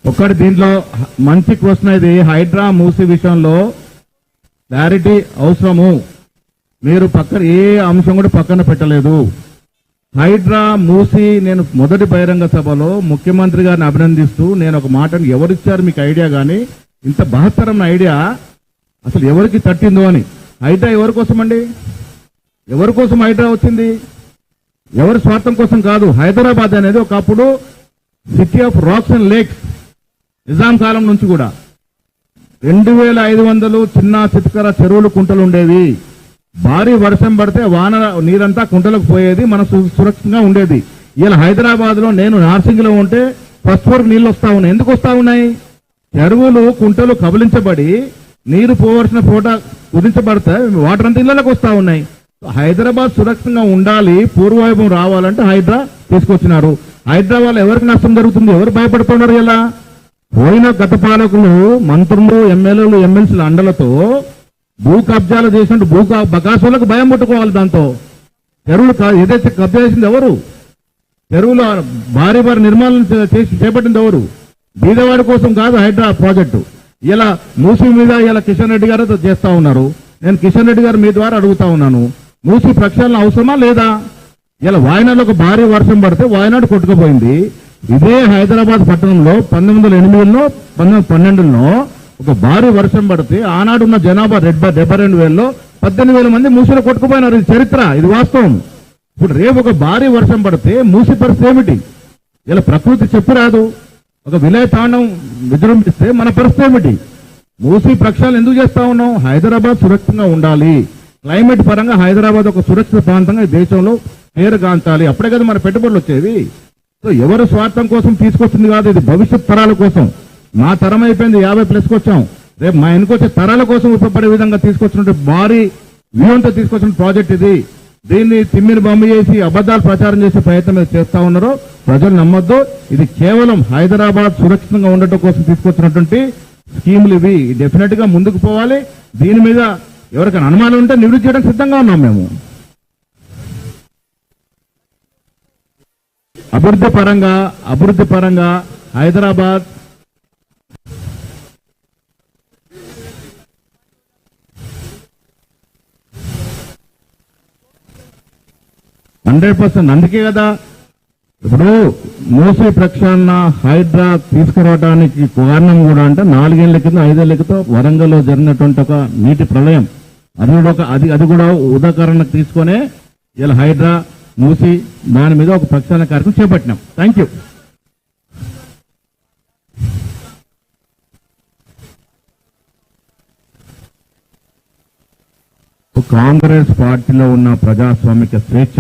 ఒకటి దీంట్లో మంచి క్వశ్చన్ ఇది, హైడ్రా మూసి విషయంలో క్లారిటీ అవసరము. మీరు పక్కన ఏ అంశం కూడా పక్కన పెట్టలేదు. హైడ్రా మూసి నేను మొదటి బహిరంగ సభలో ముఖ్యమంత్రి గారిని అభినందిస్తూ నేను ఒక మాటను, ఎవరిచ్చారు మీకు ఐడియా, కానీ ఇంత బహత్తరమైన ఐడియా అసలు ఎవరికి తట్టిందో అని. హైడ్రా ఎవరి కోసం అండి? ఎవరి కోసం హైడ్రా వచ్చింది? ఎవరి స్వార్థం కోసం కాదు. హైదరాబాద్ అనేది ఒకప్పుడు city of rocks and lakes. Nizam కాలం నుంచి కూడా 2500 చిన్న చిత్కర చెరువులు కుంటలు ఉండేవి. భారీ వర్షం పడితే వాన నీరంతా కుంటలకు పోయేది, మన సురక్షితంగా ఉండేది. ఇలా హైదరాబాద్ లో నేను నార్సింగ్లో ఉంటే ఫస్ట్ ఫ్లోర్ నీళ్లు వస్తా ఉన్నాయి. ఎందుకు వస్తా ఉన్నాయి? చెరువులు కుంటలు కబలించబడి నీరు పోవలసిన పూట కుదించబడితే వాటర్ అంతా ఇళ్లకు వస్తా ఉన్నాయి. హైదరాబాద్ సురక్షితంగా ఉండాలి, పూర్వవైభవం రావాలంటే హైడ్రా తీసుకొచ్చినారు. హైడ్రా వల్ల ఎవరికి నష్టం జరుగుతుంది? ఎవరు భయపడుతున్నారు? ఇలా పోయిన గత పాలకులు, మంత్రులు, ఎమ్మెల్యేలు, ఎమ్మెల్సీల అండలతో భూ కబ్జాలు చేసినట్టు బకాసులకు భయం పట్టుకోవాలి. దాంతో చెరువులు ఏదైతే కబ్జా చేసింది ఎవరు? చెరువుల భారీ భారీ నిర్మాణం చేసి చేపట్టింది ఎవరు? బీదవాడి కోసం కాదు హైడ్రా ప్రాజెక్టు. ఇలా మూసీ మీద ఇలా కిషన్ రెడ్డి గారు చేస్తా ఉన్నారు. నేను కిషన్ రెడ్డి గారు మీ ద్వారా అడుగుతా ఉన్నాను, మూసీ ప్రక్షాళన అవసరమా లేదా? ఇలా వాయనాడులో ఒక భారీ వర్షం పడితే వాయనాడు కొట్టుకుపోయింది. ఇదే హైదరాబాద్ పట్టణంలో 1908లో 1912లో ఒక భారీ వర్షం పడితే ఆనాడున్న జనాభా 72,000లో 18,000 మంది మూసీలో కొట్టుకుపోయినారు. ఇది చరిత్ర, ఇది వాస్తవం. ఇప్పుడు రేపు ఒక భారీ వర్షం పడితే మూసీ పరిస్థితి ఏమిటి? ఇలా ప్రకృతి చెప్పరాదు. ఒక విలయ తాండం విజృంభిస్తే మన పరిస్థితి ఏమిటి? మూసీ ప్రక్షాళన ఎందుకు చేస్తా ఉన్నాం? హైదరాబాద్ సురక్షితంగా ఉండాలి. క్లైమేట్ పరంగా హైదరాబాద్ ఒక సురక్షిత ప్రాంతంగా దేశంలో పేరుగాంచాలి. అప్పుడే కదా మన పెట్టుబడులు వచ్చేవి. సో ఎవరు స్వార్థం కోసం తీసుకొచ్చింది కాదు, ఇది భవిష్యత్ తరాల కోసం. మా తరం అయిపోయింది, 50+ వచ్చాం. రేపు మా వెనుకొచ్చే తరాల కోసం ఉపయోగపడే విధంగా తీసుకొచ్చినట్టు భారీ వ్యూహంతో తీసుకొచ్చిన ప్రాజెక్ట్ ఇది. దీన్ని తిమ్మిని బొమ్మ చేసి అబద్ధాలు ప్రచారం చేసే ప్రయత్నం చేస్తా ఉన్నారో ప్రజలు నమ్మొద్దు. ఇది కేవలం హైదరాబాద్ సురక్షితంగా ఉండటం కోసం తీసుకొచ్చినటువంటి స్కీములు ఇవి. డెఫినెట్ గా ముందుకు పోవాలి. దీని మీద ఎవరికైనా అనుమానం ఉంటే నివృత్తి చేయడానికి సిద్ధంగా ఉన్నాం మేము. అభివృద్ధి పరంగా హైదరాబాద్ అందుకే కదా ఇప్పుడు మూసీ ప్రక్షాళన హైడ్రా తీసుకురావడానికి కారణం కూడా అంటే 4 ఏళ్ల కింద 5 ఏళ్ల క్రితం వరంగల్లో జరిగినటువంటి ఒక నీటి ప్రళయం, అది కూడా ఉదాహరణకు తీసుకునే ఇలా హైడ్రా మూసీ దాని మీద ఒక ప్రక్షాళన కార్యక్రమం చేపట్టినాం. Thank you. కాంగ్రెస్ పార్టీలో ఉన్న ప్రజాస్వామిక స్వేచ్ఛ